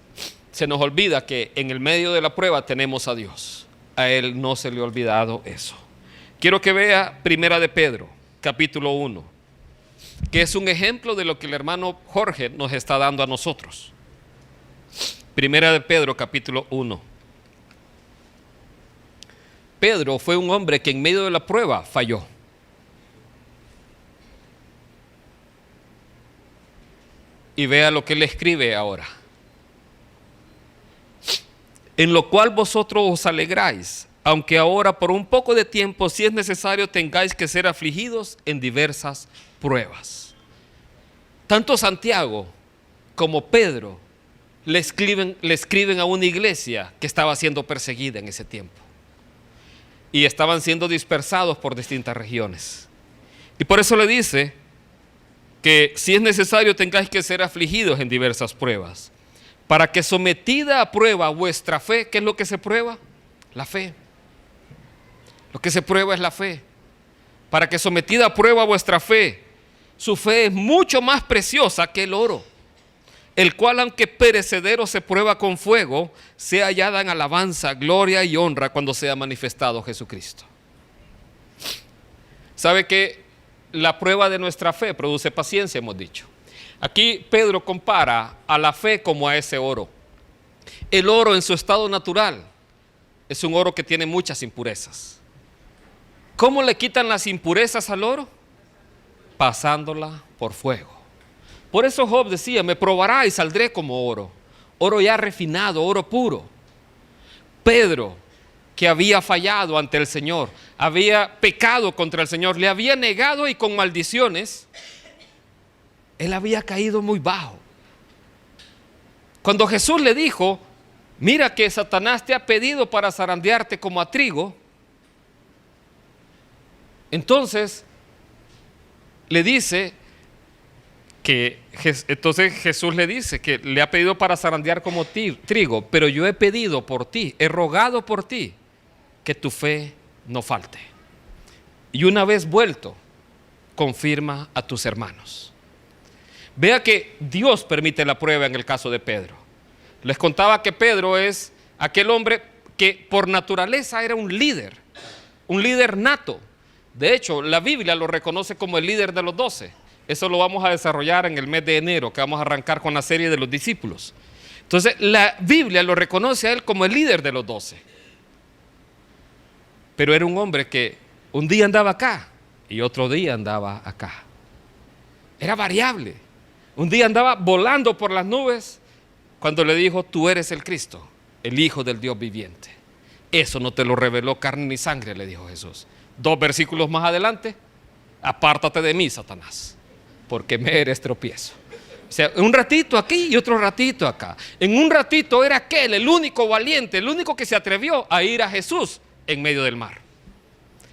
se nos olvida que en el medio de la prueba tenemos a Dios. A él no se le ha olvidado eso. Quiero que vea Primera de Pedro, capítulo 1, que es un ejemplo de lo que el hermano Jorge nos está dando a nosotros. Primera de Pedro, capítulo 1. Pedro fue un hombre que en medio de la prueba falló. Y vea lo que él escribe ahora. En lo cual vosotros os alegráis, aunque ahora por un poco de tiempo, si es necesario, tengáis que ser afligidos en diversas pruebas. Tanto Santiago como Pedro le escriben a una iglesia que estaba siendo perseguida en ese tiempo. Y estaban siendo dispersados por distintas regiones. Y por eso le dice que si es necesario tengáis que ser afligidos en diversas pruebas, para que sometida a prueba vuestra fe. ¿Qué es lo que se prueba? La fe. Lo que se prueba es la fe. Para que sometida a prueba vuestra fe, su fe es mucho más preciosa que el oro, el cual aunque perecedero se prueba con fuego, sea hallada en alabanza, gloria y honra cuando sea manifestado Jesucristo. ¿Sabe que la prueba de nuestra fe produce paciencia? Hemos dicho. Aquí Pedro compara a la fe como a ese oro. El oro en su estado natural es un oro que tiene muchas impurezas. ¿Cómo le quitan las impurezas al oro? Pasándola por fuego. Por eso Job decía: me probará y saldré como oro. Oro ya refinado, oro puro. Pedro, que había fallado ante el Señor, había pecado contra el Señor, le había negado y con maldiciones, él había caído muy bajo. Cuando Jesús le dijo: mira que Satanás te ha pedido para zarandearte como a trigo, entonces le dice entonces Jesús le dice que le ha pedido para zarandear como trigo, pero yo he pedido por ti, he rogado por ti, que tu fe no falte. Y una vez vuelto, confirma a tus hermanos. Vea que Dios permite la prueba en el caso de Pedro. Les contaba que Pedro es aquel hombre que por naturaleza era un líder nato. De hecho, la Biblia lo reconoce como el líder de los 12. Eso lo vamos a desarrollar en el mes de enero, que vamos a arrancar con la serie de los discípulos. Entonces, la Biblia lo reconoce a él como el líder de los 12. Pero era un hombre que un día andaba acá y otro día andaba acá. Era variable. Un día andaba volando por las nubes cuando le dijo: tú eres el Cristo, el Hijo del Dios viviente. Eso no te lo reveló carne ni sangre, le dijo Jesús. 2 versículos más adelante: apártate de mí, Satanás, porque me eres tropiezo. O sea, un ratito aquí y otro ratito acá. En un ratito era aquel, el único valiente, el único que se atrevió a ir a Jesús en medio del mar.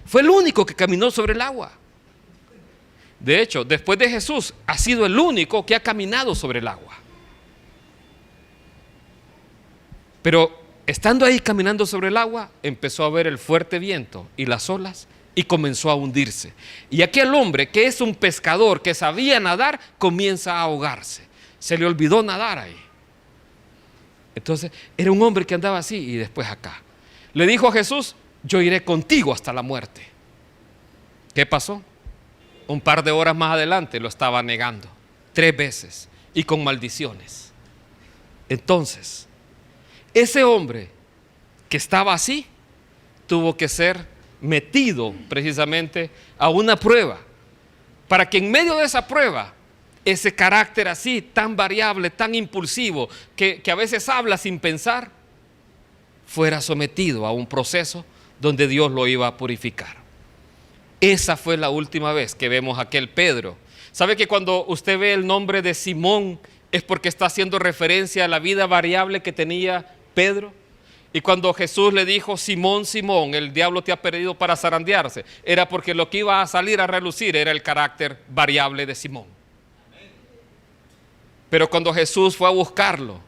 Fue el único que caminó sobre el agua. De hecho, después de Jesús, ha sido el único que ha caminado sobre el agua. Pero estando ahí caminando sobre el agua, empezó a ver el fuerte viento y las olas y comenzó a hundirse. Y aquel hombre que es un pescador, que sabía nadar, comienza a ahogarse. Se le olvidó nadar ahí. Entonces, era un hombre que andaba así y después acá. Le dijo a Jesús: yo iré contigo hasta la muerte. ¿Qué pasó? Un par de horas más adelante lo estaba negando 3 veces y con maldiciones. Entonces, ese hombre que estaba así tuvo que ser metido precisamente a una prueba, para que en medio de esa prueba, ese carácter así, tan variable, tan impulsivo, que a veces habla sin pensar, fuera sometido a un proceso donde Dios lo iba a purificar. Esa fue la última vez que vemos a aquel Pedro. ¿Sabe que cuando usted ve el nombre de Simón es porque está haciendo referencia a la vida variable que tenía Pedro? Y cuando Jesús le dijo: Simón, Simón, el diablo te ha pedido para zarandearse, era porque lo que iba a salir a relucir era el carácter variable de Simón. Pero cuando Jesús fue a buscarlo: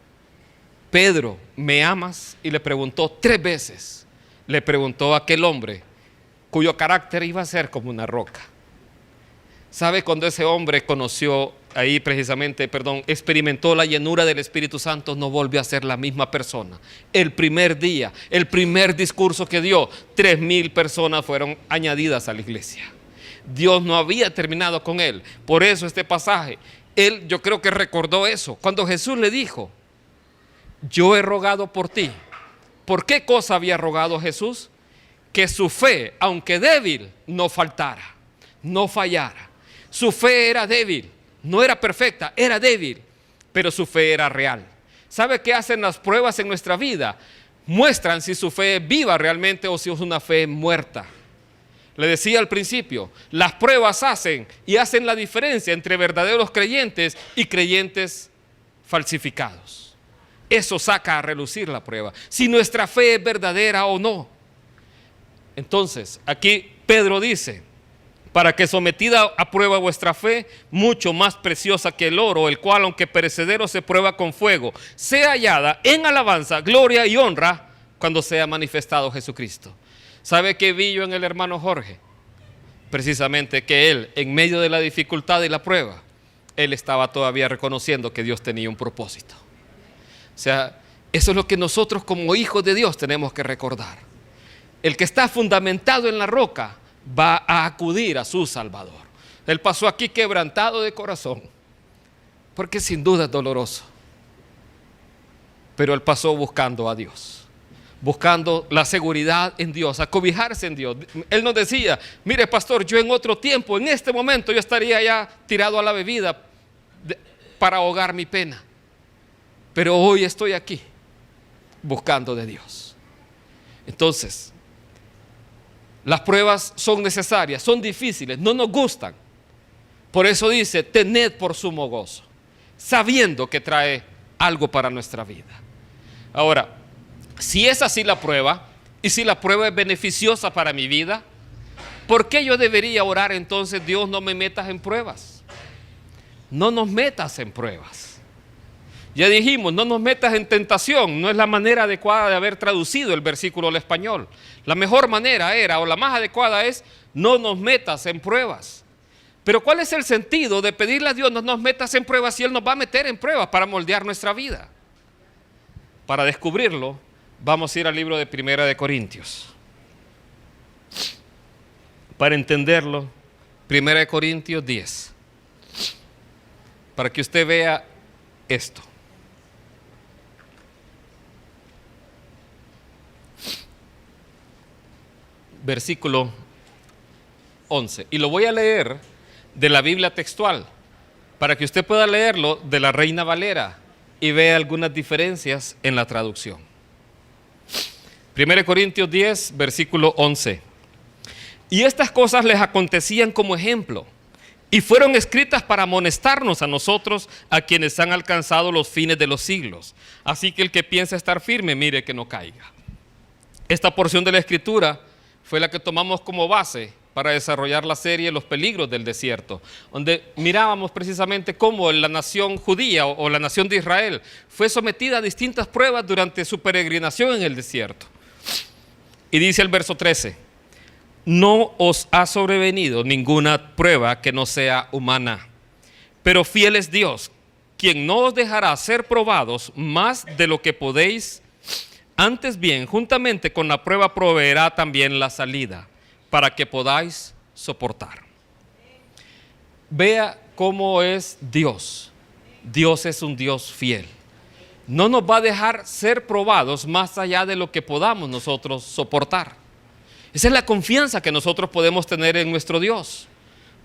Pedro, ¿me amas? Y le preguntó 3 veces. Le preguntó a aquel hombre cuyo carácter iba a ser como una roca. ¿Sabe? Cuando ese hombre experimentó la llenura del Espíritu Santo, no volvió a ser la misma persona. El primer día, el primer discurso que dio, 3,000 personas fueron añadidas a la iglesia. Dios no había terminado con él. Por eso este pasaje, yo creo que recordó eso. Cuando Jesús le dijo: yo he rogado por ti. ¿Por qué cosa había rogado Jesús? Que su fe, aunque débil, no faltara, no fallara. Su fe era débil, no era perfecta, era débil, pero su fe era real. ¿Sabe qué hacen las pruebas en nuestra vida? Muestran si su fe es viva realmente o si es una fe muerta. Le decía al principio, las pruebas hacen la diferencia entre verdaderos creyentes y creyentes falsificados. Eso saca a relucir la prueba, si nuestra fe es verdadera o no. Entonces, aquí Pedro dice: para que sometida a prueba vuestra fe, mucho más preciosa que el oro, el cual aunque perecedero se prueba con fuego, sea hallada en alabanza, gloria y honra cuando sea manifestado Jesucristo. ¿Sabe qué vi yo en el hermano Jorge? Precisamente que él, en medio de la dificultad y la prueba, él estaba todavía reconociendo que Dios tenía un propósito. O sea, eso es lo que nosotros como hijos de Dios tenemos que recordar. El que está fundamentado en la roca va a acudir a su Salvador. Él pasó aquí quebrantado de corazón, porque sin duda es doloroso. Pero él pasó buscando a Dios, buscando la seguridad en Dios, acobijarse en Dios. Él nos decía: mire, pastor, yo en otro tiempo, en este momento, yo estaría ya tirado a la bebida para ahogar mi pena. Pero hoy estoy aquí, buscando de Dios. Entonces, las pruebas son necesarias, son difíciles, no nos gustan. Por eso dice: tened por sumo gozo, sabiendo que trae algo para nuestra vida. Ahora, si es así la prueba, y si la prueba es beneficiosa para mi vida, ¿por qué yo debería orar entonces: Dios, no me metas en pruebas? No nos metas en pruebas. Ya dijimos, no nos metas en tentación. No es la manera adecuada de haber traducido el versículo al español. La mejor manera era, o la más adecuada es: no nos metas en pruebas. Pero ¿cuál es el sentido de pedirle a Dios: no nos metas en pruebas, si Él nos va a meter en pruebas para moldear nuestra vida? Para descubrirlo, vamos a ir al libro de Primera de Corintios. Para entenderlo, Primera de Corintios 10. Para que usted vea esto. Versículo 11. Y lo voy a leer de la Biblia textual, para que usted pueda leerlo de la Reina Valera y vea algunas diferencias en la traducción. 1 Corintios 10, versículo 11. Y estas cosas les acontecían como ejemplo, y fueron escritas para amonestarnos a nosotros, a quienes han alcanzado los fines de los siglos. Así que el que piensa estar firme, mire que no caiga. Esta porción de la Escritura fue la que tomamos como base para desarrollar la serie Los peligros del desierto, donde mirábamos precisamente cómo la nación judía o la nación de Israel fue sometida a distintas pruebas durante su peregrinación en el desierto. Y dice el verso 13: no os ha sobrevenido ninguna prueba que no sea humana, pero fiel es Dios, quien no os dejará ser probados más de lo que podéis. Antes bien, juntamente con la prueba proveerá también la salida, para que podáis soportar. Vea cómo es Dios. Dios es un Dios fiel. No nos va a dejar ser probados más allá de lo que podamos nosotros soportar. Esa es la confianza que nosotros podemos tener en nuestro Dios.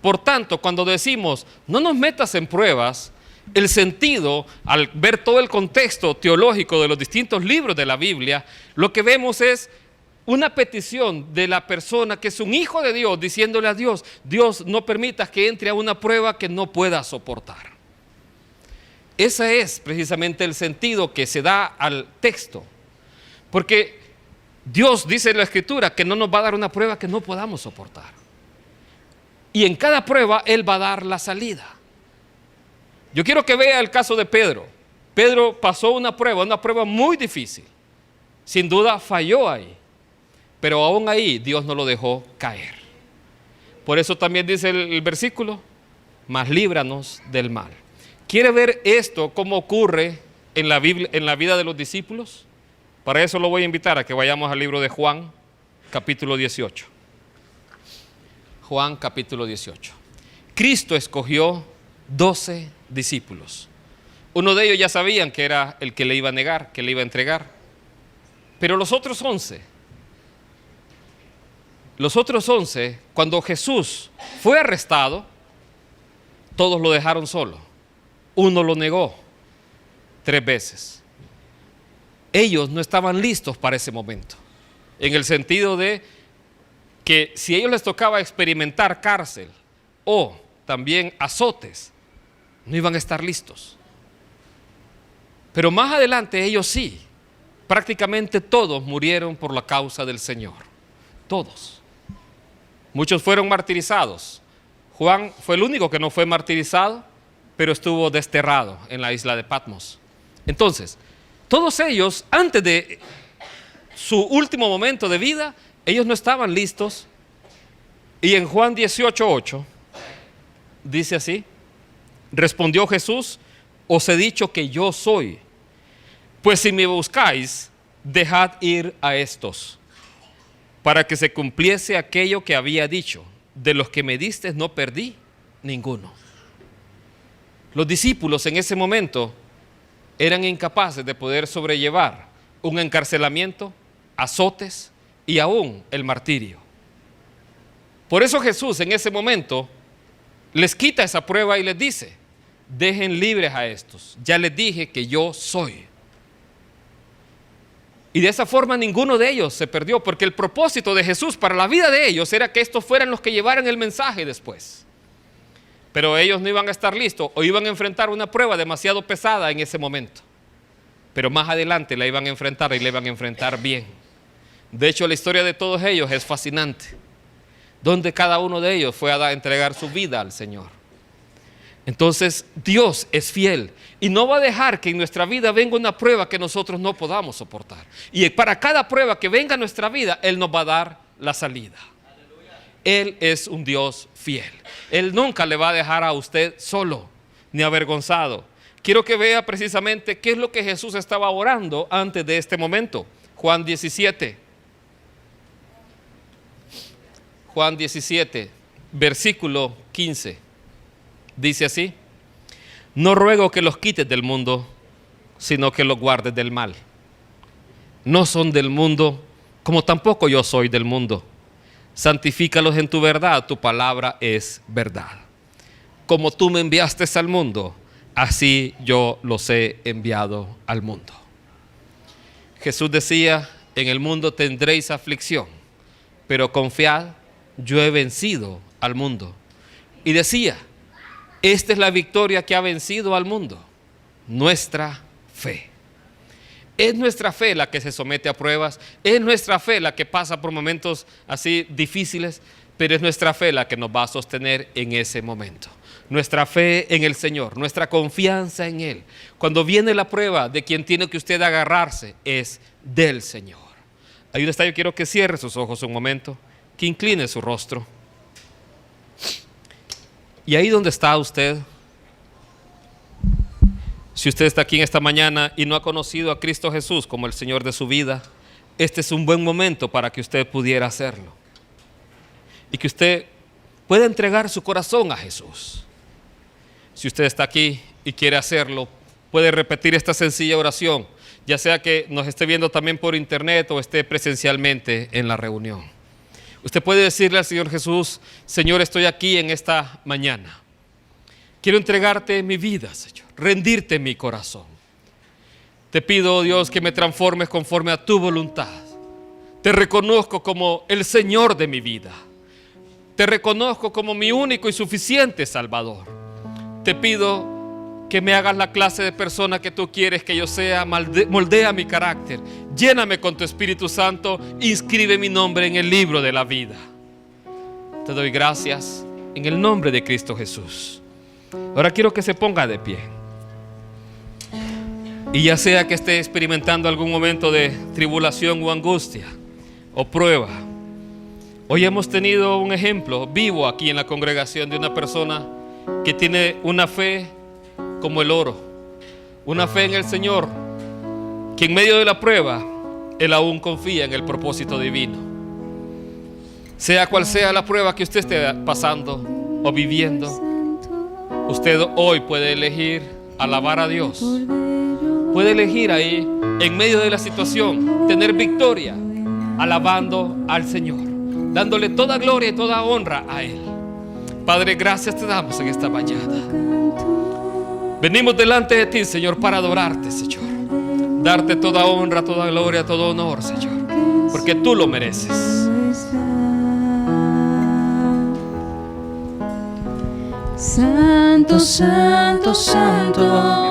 Por tanto, cuando decimos, no nos metas en pruebas, el sentido, al ver todo el contexto teológico de los distintos libros de la Biblia, lo que vemos es una petición de la persona que es un hijo de Dios, diciéndole a Dios, Dios, no permitas que entre a una prueba que no pueda soportar. Ese es precisamente el sentido que se da al texto. Porque Dios dice en la Escritura que no nos va a dar una prueba que no podamos soportar. Y en cada prueba Él va a dar la salida. Yo quiero que vea el caso de Pedro. Pedro pasó una prueba muy difícil. Sin duda falló ahí. Pero aún ahí Dios no lo dejó caer. Por eso también dice el versículo, mas líbranos del mal. ¿Quiere ver esto cómo ocurre en la Biblia, en la vida de los discípulos? Para eso lo voy a invitar a que vayamos al libro de Juan, capítulo 18. Juan, capítulo 18. Cristo escogió 12 discípulos. Uno de ellos ya sabían que era el que le iba a negar, que le iba a entregar. Pero los otros 11, cuando Jesús fue arrestado, todos lo dejaron solo. Uno lo negó 3 veces. Ellos no estaban listos para ese momento, en el sentido de que si a ellos les tocaba experimentar cárcel o también azotes, no iban a estar listos. Pero más adelante ellos sí, prácticamente todos murieron por la causa del Señor, todos. Muchos fueron martirizados. Juan fue el único que no fue martirizado, pero estuvo desterrado en la isla de Patmos. Entonces, todos ellos, antes de su último momento de vida, ellos no estaban listos. Y en Juan 18:8 dice así, respondió Jesús, os he dicho que yo soy, pues si me buscáis, dejad ir a estos, para que se cumpliese aquello que había dicho, de los que me diste no perdí ninguno. Los discípulos en ese momento eran incapaces de poder sobrellevar un encarcelamiento, azotes y aún el martirio. Por eso Jesús en ese momento les quita esa prueba y les dice, dejen libres a estos, ya les dije que yo soy. Y de esa forma ninguno de ellos se perdió, porque el propósito de Jesús para la vida de ellos era que estos fueran los que llevaran el mensaje después. Pero ellos no iban a estar listos o iban a enfrentar una prueba demasiado pesada en ese momento. Pero más adelante la iban a enfrentar y la iban a enfrentar bien. De hecho, la historia de todos ellos es fascinante, donde cada uno de ellos fue a entregar su vida al Señor. Entonces, Dios es fiel y no va a dejar que en nuestra vida venga una prueba que nosotros no podamos soportar. Y para cada prueba que venga a nuestra vida, Él nos va a dar la salida. Él es un Dios fiel. Él nunca le va a dejar a usted solo ni avergonzado. Quiero que vea precisamente qué es lo que Jesús estaba orando antes de este momento. Juan 17. Juan 17, versículo 15. Dice así, no ruego que los quites del mundo, sino que los guardes del mal. No son del mundo, como tampoco yo soy del mundo. Santifícalos en tu verdad, tu palabra es verdad. Como tú me enviaste al mundo, así yo los he enviado al mundo. Jesús decía, en el mundo tendréis aflicción, pero confiad, yo he vencido al mundo. Y decía, esta es la victoria que ha vencido al mundo, nuestra fe. Es nuestra fe la que se somete a pruebas, es nuestra fe la que pasa por momentos así difíciles, pero es nuestra fe la que nos va a sostener en ese momento. Nuestra fe en el Señor, nuestra confianza en Él. Cuando viene la prueba, de quien tiene que usted agarrarse es del Señor. Ahí donde está, yo quiero que cierre sus ojos un momento, que incline su rostro. Y ahí donde está usted, Si usted está aquí en esta mañana y no ha conocido a Cristo Jesús como el Señor de su vida, este es un buen momento para que usted pudiera hacerlo. Y que usted pueda entregar su corazón a Jesús. Si usted está aquí y quiere hacerlo, puede repetir esta sencilla oración, ya sea que nos esté viendo también por internet o esté presencialmente en la reunión. Usted puede decirle al Señor Jesús: Señor, estoy aquí en esta mañana. Quiero entregarte mi vida, Señor, rendirte mi corazón. Te pido, Dios, que me transformes conforme a tu voluntad. Te reconozco como el Señor de mi vida. Te reconozco como mi único y suficiente Salvador. Te pido que me hagas la clase de persona que tú quieres que yo sea. Moldea mi carácter. Lléname con tu Espíritu Santo. Inscribe mi nombre en el libro de la vida. Te doy gracias en el nombre de Cristo Jesús. Ahora quiero que se ponga de pie. Y ya sea que esté experimentando algún momento de tribulación o angustia o prueba, hoy hemos tenido un ejemplo vivo aquí en la congregación de una persona que tiene una fe como el oro, una fe en el Señor, que en medio de la prueba Él aún confía en el propósito divino. Sea cual sea la prueba que usted esté pasando o viviendo, usted hoy puede elegir alabar a Dios. Puede elegir ahí, en medio de la situación, tener victoria, alabando al Señor, dándole toda gloria y toda honra a Él. Padre, gracias te damos en esta mañana. Venimos delante de ti, Señor, para adorarte, Señor. Darte toda honra, toda gloria, todo honor, Señor, porque tú lo mereces. Santo, santo, santo.